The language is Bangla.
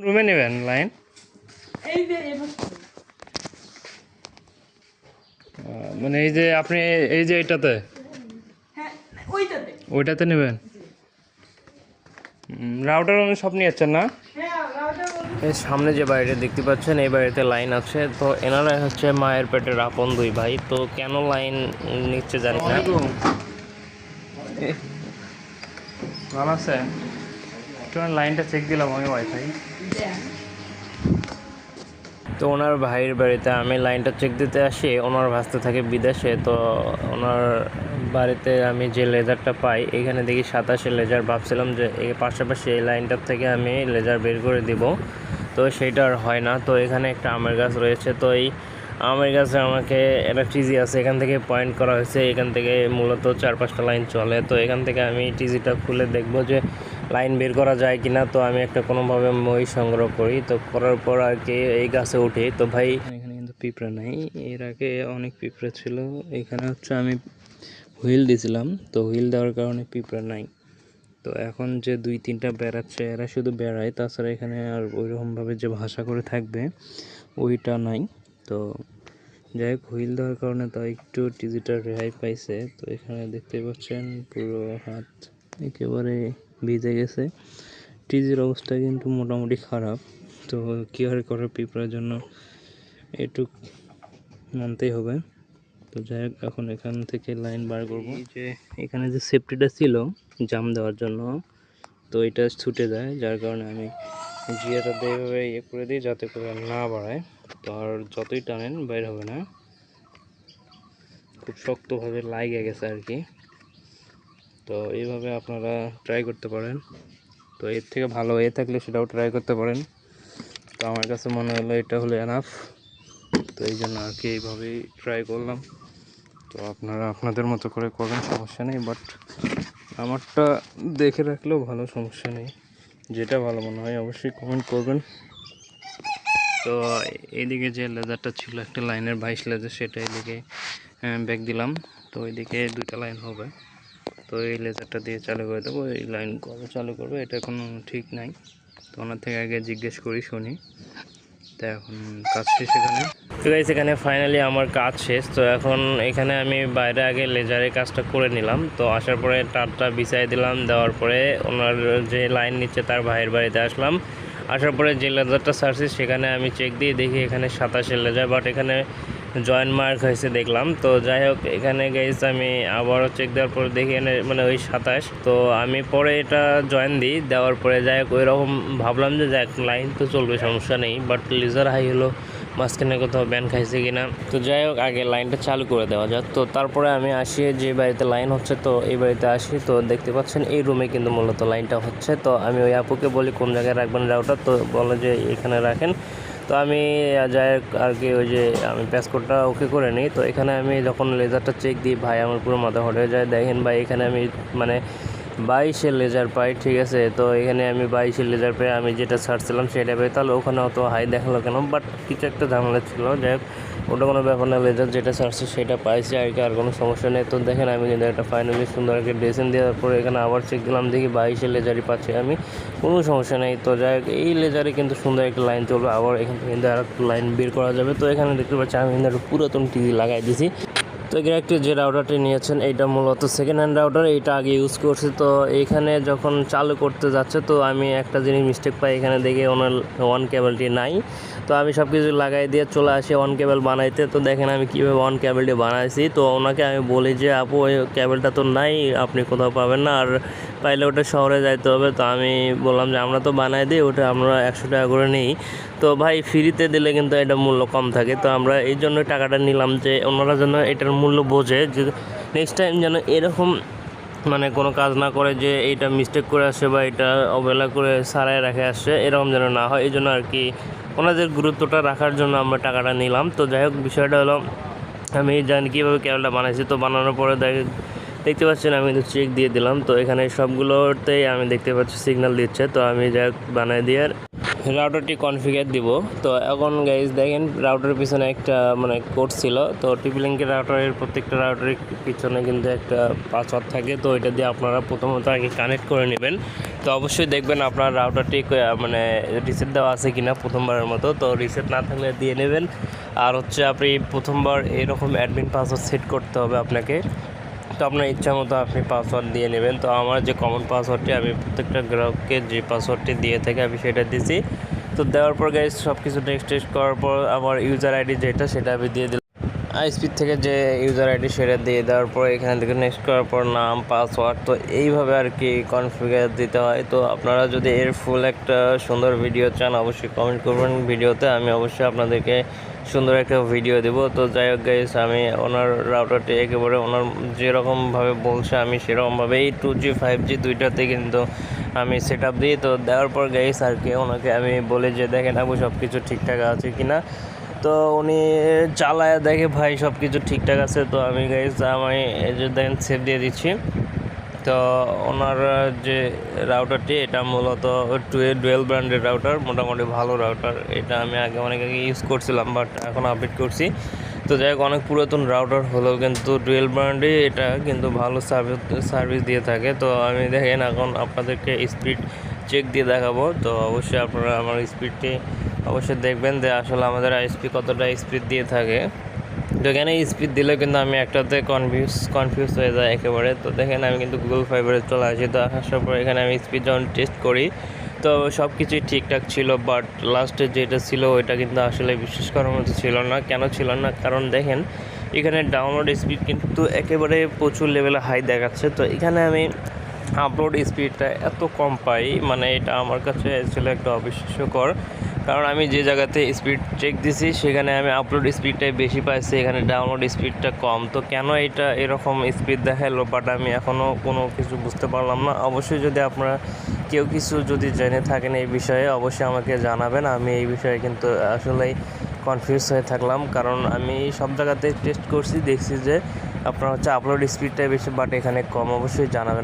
রুমে নেবেন লাইন? মানে এই যে আপনি এই যে এইটাতে ওইটাতে নেবেন? রাউটার সব নিয়েছেন না? এই সামনে যে বাড়িটা দেখতে পাচ্ছেন এই বাড়িতে লাইন আছে। তো এনারাই হচ্ছে মায়ের পেটের আপন দুই ভাই। তো কেন লাইন নিচ্ছে জানি না। ভালো আছে? একটু লাইনটা চেক দিলাম আমি ওয়াইফাই। তো ওনার ভাইয়ের বাড়িতে আমি লাইনটা চেক দিতে আসি। ওনার ভাস্তে থাকে বিদেশে। তো ওনার বাড়িতে আমি যে লেজারটা পাই এখানে দেখি 27 লেজার। ভাবছিলাম যে এই পাশাপাশি এই লাইনটার থেকে আমি লেজার বের করে দিব, তো সেইটা আর হয় না। তো এখানে একটা আমের গাছ রয়েছে। তো এই আমের গাছে আমাকে একটা টিজি আছে, এখান থেকে পয়েন্ট করা হয়েছে। এখান থেকে মূলত 4-5টা লাইন চলে। তো এখান থেকে আমি টিজিটা খুলে দেখব যে লাইন বের করা যায় কিনা। তো আমি একটা কোনোভাবে মই সংগ্রহ করি। তো করার পর আর কি এই গাছে উঠি। তো ভাই এখানে কিন্তু পিঁপড়া নাই, এর আগে অনেক পিঁপড়া ছিল। এখানে হচ্ছে আমি হুইল দিয়েছিলাম, তো হুইল দেওয়ার কারণে পিঁপড়া নাই। তো এখন যে 2-3টা বেড়াচ্ছে এরা শুধু বেড়ায়, তাছাড়া এখানে আর ওইরকমভাবে যে ভাষা করে থাকবে ওইটা নাই। তো যাই হোক হুইল দেওয়ার কারণে তো একটু টিজিটা রেহাই পাইছে। তো এখানে দেখতে পাচ্ছেন পুরো হাত একেবারে ভিজে গেছে। টিজির অবস্থা কিন্তু মোটামুটি খারাপ। তো কী আর করে, পিঁপড়ার জন্য এটুক মানতেই হবে। তো যাই হোক এখন এখান থেকে লাইন বার করব। এই যে এখানে যে সেফটিটা ছিল জাম দেওয়ার জন্য, তো এটা ছুটে যায়, যার কারণে আমি জিয়াটা এইভাবে করে দিই যাতে করে না বাড়ায়। তো আর যতই টানেন বাইর হবে না, খুব শক্তভাবে লাগে গেছে আর কি। তো এইভাবে আপনারা ট্রাই করতে পারেন। তো এর থেকে ভালো হয়ে থাকলে সেটাও ট্রাই করতে পারেন। তো আমার কাছে মনে হলো এটা হলো এনাফ, তো এই জন্য আর কি এইভাবেই ট্রাই করলাম। তো আপনারা আপনাদের মতো করে করবেন, সমস্যা নেই। বাট আমারটা দেখে রাখলেও ভালো, সমস্যা নেই। যেটা ভালো মনে হয় অবশ্যই কমেন্ট করবেন। তো এইদিকে যে লেজারটা ছিল একটা লাইনের 22 লেজার, সেটা এদিকে ব্যাক দিলাম। তো ওইদিকে 2টা লাইন হবে। তো এই লেজারটা দিয়ে চালু করে দেবো। এই লাইন কবে চালু করবো এটা কোনো ঠিক নাই। তো ওনার থেকে আগে জিজ্ঞেস করি, শুনি। তো এখন কাজ শেষ এখানে। তো গাইস এখানে ফাইনালি আমার কাজ শেষ। তো এখন এখানে আমি বাইরে আগে লেজারের কাজটা করে নিলাম। তো আসার পরে তারটা বিছাই দিলাম, দেওয়ার পরে ওনার যে লাইন নিচ্ছে তার ভাইয়ের বাড়িতে আসলাম। আসার পরে যে লেজারটা সারছি সেখানে আমি চেক দিয়ে দেখি এখানে 27 লেজার, বাট এখানে জয়েন্ট মার্ক হয়েছে দেখলাম। তো যাই হোক এখানে গাইস আমি আবারও চেক দেওয়ার পরে দেখি এখানে মানে ওই 27। তো আমি পরে এটা জয়েন দিই, দেওয়ার পরে যাই হোক ওই রকম ভাবলাম যে যাক লাইন তো চলবে, সমস্যা নেই। বাট লেজার হাই হলো, মাঝখানে কোথাও ব্যান খাইছে কিনা। তো যাই হোক আগে লাইনটা চালু করে দেওয়া যাক। তো তারপরে আমি আসি যে বাড়িতে লাইন হচ্ছে, তো এই বাড়িতে আসি। তো দেখতে পাচ্ছেন এই রুমে কিন্তু মূলত লাইনটা হচ্ছে। তো আমি ওই আপুকে বলি কোন জায়গায় রাখবেন রাউটার, তো বলে যে এখানে রাখেন। তো আমি যাই আর কি ওই যে আমি প্যাসকোডটা ওকে করে নিই। তো এখানে আমি যখন লেজারটা চেক দিই ভাই আমার পুরো মাথা হয়ে যায়। দেখেন ভাই এখানে আমি মানে 22 লেজার পাই, ঠিক আছে। তো এখানে আমি 22 লেজার পেয়ে আমি যেটা ছাড়ছিলাম সেটা পাই, তাহলে ওখানে অত হাই দেখালো কেন? বাট কিছু একটা ঝামেলা ছিল, যাই হোক ওটা কোনো ব্যাপার না। লেজার যেটা ছাড়ছে সেটা পাইছি আর কি, আর কোনো সমস্যা নেই। তো দেখেন আমি কিন্তু একটা ফাইনালি সুন্দর একটা ড্রেসিং দেওয়ার পরে এখানে আবার চেক দিলাম, দেখি 22 লেজারই পাচ্ছি আমি, কোনো সমস্যা নেই। তো যাই হোক এই লেজারে কিন্তু সুন্দর একটা লাইন চলবে, আবার এখান থেকে কিন্তু আর একটা লাইন বের করা যাবে। তো এখানে দেখতে পাচ্ছি আমি কিন্তু একটা পুরাতন টিভি লাগাই দিয়েছি। তো গ্রাহকটি যে রাউটারটি নিয়েছেন এইটা মূলত সেকেন্ড হ্যান্ড রাউটার, এইটা আগে ইউজ করছি। তো এইখানে যখন চালু করতে যাচ্ছে তো আমি একটা জিনিস মিস্টেক পাই, এখানে দেখে ওনার ওয়ান কেবলটি নাই। তো আমি সব কিছু লাগাই দিয়ে চলে আসি অন কেবল বানাইতে। তো দেখেন আমি কীভাবে অন কেবলটি বানাইছি। তো ওনাকে আমি বলি যে আপু ওই কেবলটা তো নাই, আপনি কোথাও পাবেন না, আর পাইলে ওটা শহরে যাইতে হবে। তো আমি বললাম যে আমরা তো বানাই দিই, ওটা আমরা 100 টাকা করে নিই। তো ভাই ফ্রিতে দিলে কিন্তু এটা মূল্য কম থাকে। তো আমরা এই জন্য টাকাটা নিলাম যে ওনারা যেন এটার মূল্য বোঝে, যে নেক্সট টাইম যেন এরকম মানে কোনো কাজ না করে যে এইটা মিস্টেক করে আসে বা এটা অবহেলা করে সারাই রেখে আসছে, এরকম যেন না হয়। এই জন্য আর কি ওনাদের গুরুত্বটা রাখার জন্য আমরা টাকাটা নিলাম। তো যাই হোক বিষয়টা হলো আমি জানি কীভাবে কেবলটা বানাইছি। তো বানানোর পরে দেখতে পাচ্ছেন আমি কিন্তু চেক দিয়ে দিলাম। তো এখানে সবগুলোতেই আমি দেখতে পাচ্ছি সিগন্যাল দিচ্ছে। তো আমি যাই হোক বানাই দিয়ে রাউটারটি কনফিগার দিব। তো এখন গাইজ দেখেন রাউটারের পিছনে একটা মানে কোড ছিল। তো টিপি-লিঙ্কের রাউটারের প্রত্যেকটা রাউটারের পিছনে কিন্তু একটা পাসওয়ার্ড থাকে। তো এটা দিয়ে আপনারা প্রথমত আগে কানেক্ট করে নেবেন। তো অবশ্যই দেখবেন আপনার রাউটারটি মানে রিসেট দেওয়া আছে কিনা প্রথমবারের মতো। তো রিসেট না থাকলে দিয়ে নেবেন। আর হচ্ছে আপনি প্রথমবার এরকম অ্যাডমিন পাসওয়ার্ড সেট করতে হবে আপনাকে। তো আপনার ইচ্ছা মতো আপনি পাসওয়ার্ড দিয়ে নেবেন। তো আমার যে কমন পাসওয়ার্ডটি আমি প্রত্যেকটা গ্রাহককে যে পাসওয়ার্ডটি দিয়ে থাকি আমি সেটা দিছি। তো দেওয়ার পর গাইস সব কিছু টেক্সট করার পর আমার ইউজার আইডি যেটা সেটা আমি দিয়ে দিলাম। আইএসপি থেকে যে ইউজার আইডি সেটা দিয়ে দেওয়ার পর এখানে থেকে নেক্সট করার পর নাম পাসওয়ার্ড, তো এইভাবে আর কি কনফিগার দিতে হয়। তো আপনারা যদি এর ফুল একটা সুন্দর ভিডিও চান অবশ্যই কমেন্ট করবেন ভিডিওতে, আমি অবশ্যই আপনাদেরকে সুন্দর একটা ভিডিও দেব। তো যাই হোক গাইস, আমি ওনার রাউটারটি একেবারে ওনার যেরকমভাবে বলছে আমি সেরকমভাবেই 2G 5G দুইটাতে কিন্তু আমি সেট আপ দিই। তো দেওয়ার পর গাইস আর কি ওনাকে আমি বলি যে দেখেন আপু সব কিছু ঠিকঠাক আছে কিনা। তো উনি চালায় দেখে ভাই সব কিছু ঠিকঠাক আছে। তো আমি গাইস আমি এই যে দেখেন সেভ দিয়ে দিচ্ছি। তো ওনার যে রাউটারটি এটা মূলত ডুয়েল ব্র্যান্ডের রাউটার, মোটামুটি ভালো রাউটার। এটা আমি অনেক আগে ইউজ করছিলাম, বাট এখন আপডেট করছি। তো যাই হোক অনেক পুরাতন রাউটার হলেও কিন্তু ডুয়েল ব্র্যান্ডে এটা কিন্তু ভালো সার্ভিস দিয়ে থাকে। তো আমি দেখেন এখন আপনাদেরকে স্পিড চেক দিয়ে দেখাবো। তো অবশ্যই আপনারা আমার স্পিডটি অবশ্যই দেখবেন যে আসলে আমাদের আইএসপি কতটা স্পিড দিয়ে থাকে। তো এখানে স্পিড দিলেও কিন্তু আমি একটাতে কনফিউজ হয়ে যায় একেবারে। তো দেখেন আমি কিন্তু গুগল ফাইবারে চলে আসি। তো আসার পর এখানে আমি স্পিড যখন টেস্ট করি তো সব কিছুই ঠিকঠাক ছিল, বাট লাস্টে যেটা ছিল ওইটা কিন্তু আসলে বিশ্বাস করার মতো ছিল না। কেন ছিল না? কারণ দেখেন এখানে ডাউনলোড স্পিড কিন্তু একেবারে প্রচুর লেভেলে হাই দেখাচ্ছে। তো এখানে আমি আপলোড স্পিডটা এত কম পাই, মানে এটা আমার কাছে ছিল একটা অবিশ্বাস্যকর। কারণ আমি যে জায়গাতে স্পিড চেক দিছি সেখানে আমি আপলোড স্পিডটাই বেশি পাইছি, এখানে ডাউনলোড স্পিডটা কম। তো কেন এটা এরকম স্পিড দেখালো, বাট আমি এখনও কোনো কিছু বুঝতে পারলাম না। অবশ্যই যদি আপনারা কেউ কিছু যদি জেনে থাকেন এই বিষয়ে অবশ্যই আমাকে জানাবেন। আমি এই বিষয়ে কিন্তু আসলেই কনফিউজ হয়ে থাকলাম, কারণ আমি সব জায়গাতে টেস্ট করছি, দেখছি যে আপনার হচ্ছে আপলোড স্পিডটাই বেশি, বাট এখানে কম। অবশ্যই জানাবেন।